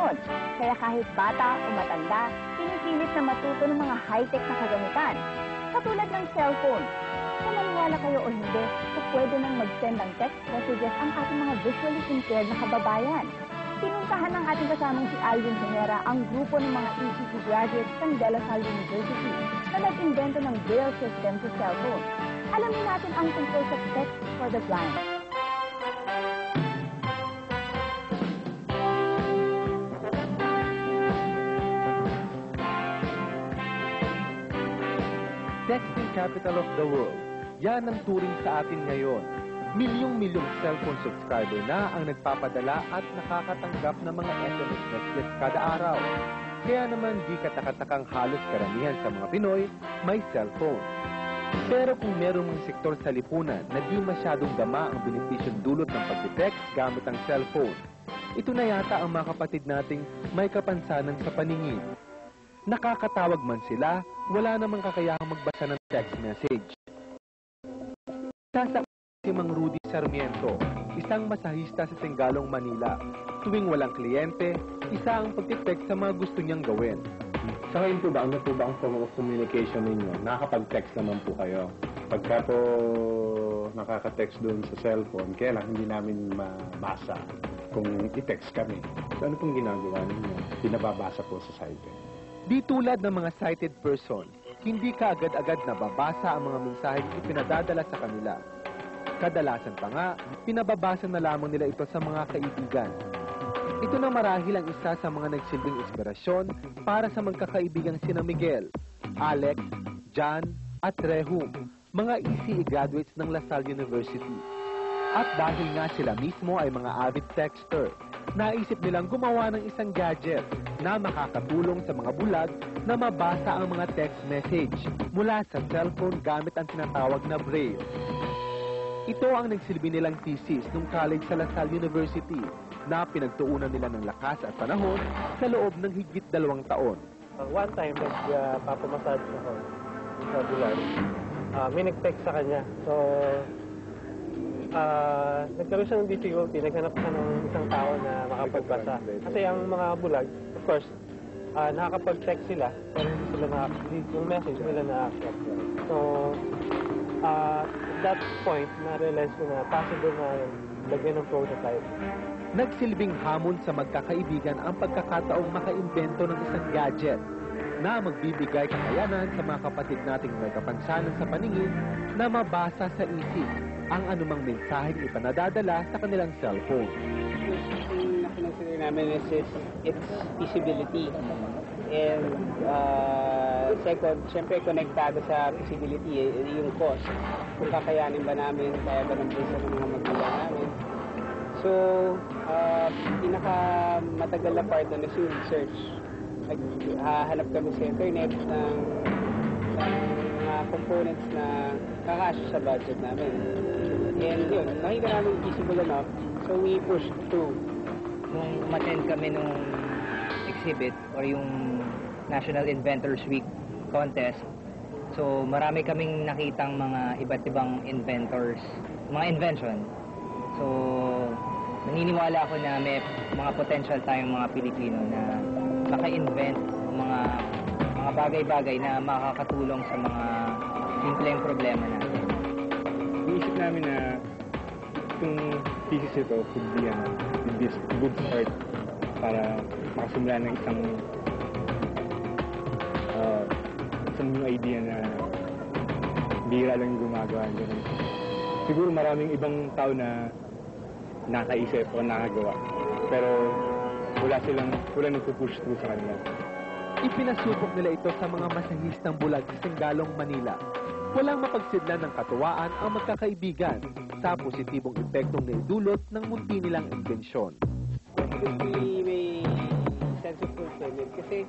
cellphone. Kaya kahit bata o matanda, pinipilit na matuto ng mga high-tech na kagamitan. Katulad ng cellphone. Kung maniwala kayo o hindi, pwede nang mag-send ng text messages ang ating mga visually impaired na kababayan. Pinuntahan ng ating kasamang si Alvin Genera ang grupo ng mga ECT graduates ng De La Salle University na nag-invento ng Braille system sa cellphone. Alamin natin ang tungkol sa Text for the Blind. Texting capital of the world. Yan ang turing sa atin ngayon. Milyong-milyong cellphone subscriber na ang nagpapadala at nakakatanggap ng mga SMS messages kada araw. Kaya naman di katakatakang halos karamihan sa mga Pinoy may cellphone. Pero kung merong mga sektor sa lipunan na di masyadong dama ang benepisyong dulot ng pag-text gamit ang cellphone, ito na yata ang mga kapatid nating may kapansanan sa paningin. Nakakatawag man sila, wala namang kakayahang magbasa ng text message. Sasa si Mang Rudy Sarmiento, isang masahista sa Singalong, Manila. Tuwing walang kliyente, isa ang pagtitext sa mga gusto niyang gawin. Sa ngayon po ba, ano po ba ang form of communication ninyo? Nakakapag-text naman po kayo. Pagka po nakaka-text doon sa cellphone, kaya lang hindi namin mabasa kung i-text kami. So ano pong ginagawa ninyo? Pinababasa po sa site. Di tulad ng mga sighted person, hindi ka agad-agad nababasa ang mga mensaheng ipinadadala sa kanila. Kadalasan pa nga, pinababasa na lamang nila ito sa mga kaibigan. Ito na marahil ang isa sa mga nagsilbing inspirasyon para sa magkakaibigang sina Miguel, Alex, John, at Rehum, mga ECE graduates ng La Salle University. At dahil nga sila mismo ay mga avid texter, naisip nilang gumawa ng isang gadget na makakatulong sa mga bulag na mabasa ang mga text message mula sa cellphone gamit ang tinatawag na Braille. Ito ang nagsilbi nilang thesis nung college sa La Salle University na pinagtuunan nila ng lakas at panahon sa loob ng higit 2 taon. One time, nagpapamassage ako sa bulag. May nag-text sa kanya. So, nagkaroon siya ng difficulty. Naghanap siya ng isang tao na makapagbasa. Kasi ang mga bulag, of course, nakakapag-text sila, pero hindi sila yung message nila na-accept. So, that point, na-realize ko na possible na lagyan ng prototype. Nagsilbing hamon sa magkakaibigan ang pagkakataong makaimbento ng isang gadget na magbibigay kakayanan sa mga kapatid nating may kapansanan sa paningin na mabasa sa isip ang anumang mensaheng ipanadadala sa kanilang cellphone. Yung nakonsider namin is its feasibility. And second, syempre konektado sa feasibility, yung cost. Kung kakayanin ba namin, kaya ba ng bulsa ng mga magulang namin. So, pinakamatagal na part na yung research. Hahanap kami sa internet ng mga components na kakasya sa budget namin. And yun, nakita namin feasible enough, so we pushed through. Nung umattend kami nung exhibit or yung National Inventors Week contest, so marami kaming nakitang mga iba't ibang inventors, mga invention. So, naniniwala ako na may mga potential tayong mga Pilipino na maka-invent mga bagay-bagay na makakatulong sa mga simpleng problema natin. Iisip namin na itong thesis ito could be a good start para makasimula ng isang new idea na bihira lang gumagawa nyo. Siguro maraming ibang tao na nakaisip o nakagawa. Pero wala nagpupush through sa kanila. Ipinasubok nila ito sa mga masahistang bulag sa Singalong, Manila. Walang mapagsidlan ng katuwaan ang magkakaibigan sa positibong epektong naidulot ng munti nilang imbensyon. May sense of fulfillment kasi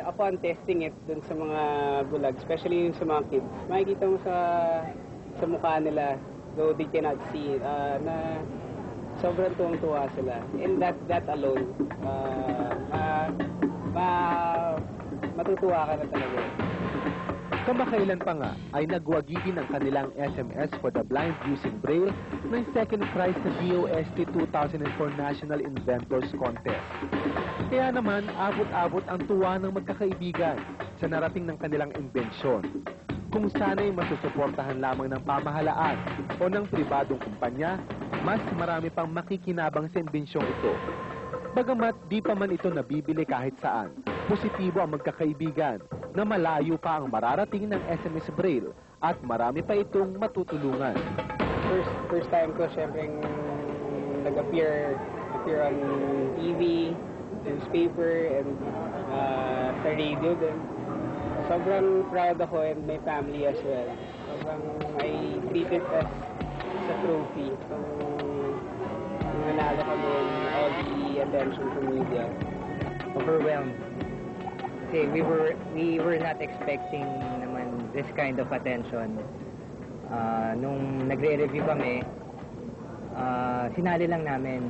upon testing it dun sa mga bulag, especially sa mga kids, makikita mo sa mukha nila, though they cannot see it, na sobrang tuwang-tuwa sila. And that alone, matutuwa ka na talaga. Kamakailan pa nga ay nagwagipin ang kanilang SMS for the Blind using Braille ng second prize sa DOST 2004 National Inventors Contest. Kaya naman, abot-abot ang tuwa ng magkakaibigan sa narating ng kanilang imbensyon. Kung sana'y masusuportahan lamang ng pamahalaan o ng pribadong kumpanya, mas marami pang makikinabang sa imbensyong ito. Bagamat di pa man ito nabibili kahit saan, positibo ang magkakaibigan na malayo pa ang mararating ng SMS Braille at marami pa itong matutulungan. First time ko syempre nag-appear on TV, newspaper, and sa radio din. Sobrang proud ako and my family as well. Sobrang I treat it as a trophy. So, nanalo kami and all the attention from media. Overwhelmed. Kasi we were not expecting naman this kind of attention. Nung nagre-review kami, sinali lang namin.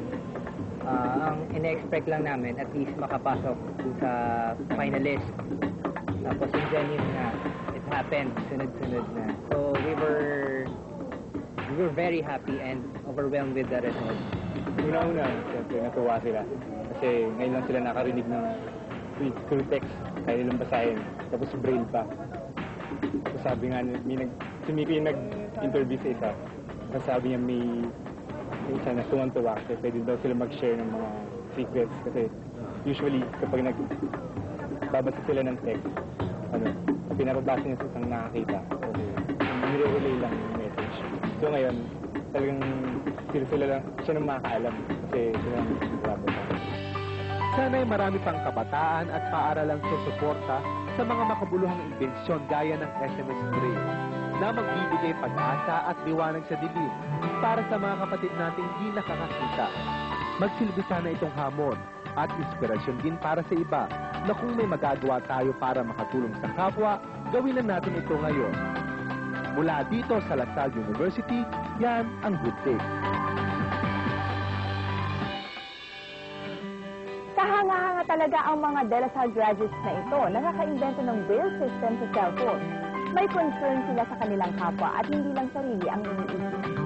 Ang ine-expect lang namin, at least makapasok sa finalist. Tapos yung genuine na, it happened, sunod-sunod na. So we were very happy and overwhelmed with the result. Una-una, siyempre natuwa sila. Kasi ngayon lang sila nakarinig ng through text, kaya nilang basahin. Tapos braille pa. Tapos sabi nga, si Miko yung nag-interview sa isa. Tapos sabi niya may isa na tuwang-tuwa kasi pwede daw sila mag-share ng mga secrets. Kasi usually, kapag nagbabasa sila ng text, pinapabasa niya sa isang nakakita. Okay. Nire-relay lang yung message. So ngayon, talagang siya nang makakaalam kasi sila nang nagbabasa. Sana'y marami pang kabataan at paaralang susuporta sa mga makabuluhang imbensyon gaya ng SMS Braille na magbibigay pag-asa at liwanag sa dilim para sa mga kapatid nating di nakakakita. Magsilbi sana itong hamon at inspirasyon din para sa iba na kung may magagawa tayo para makatulong sa kapwa, gawin na natin ito ngayon. Mula dito sa La Salle University, yan ang Good Take. Kahanga-hanga talaga ang mga De La Salle graduates na ito na nakaimbento ng Braille system sa cellphone. May concern sila sa kanilang kapwa at hindi lang sarili ang iniisip.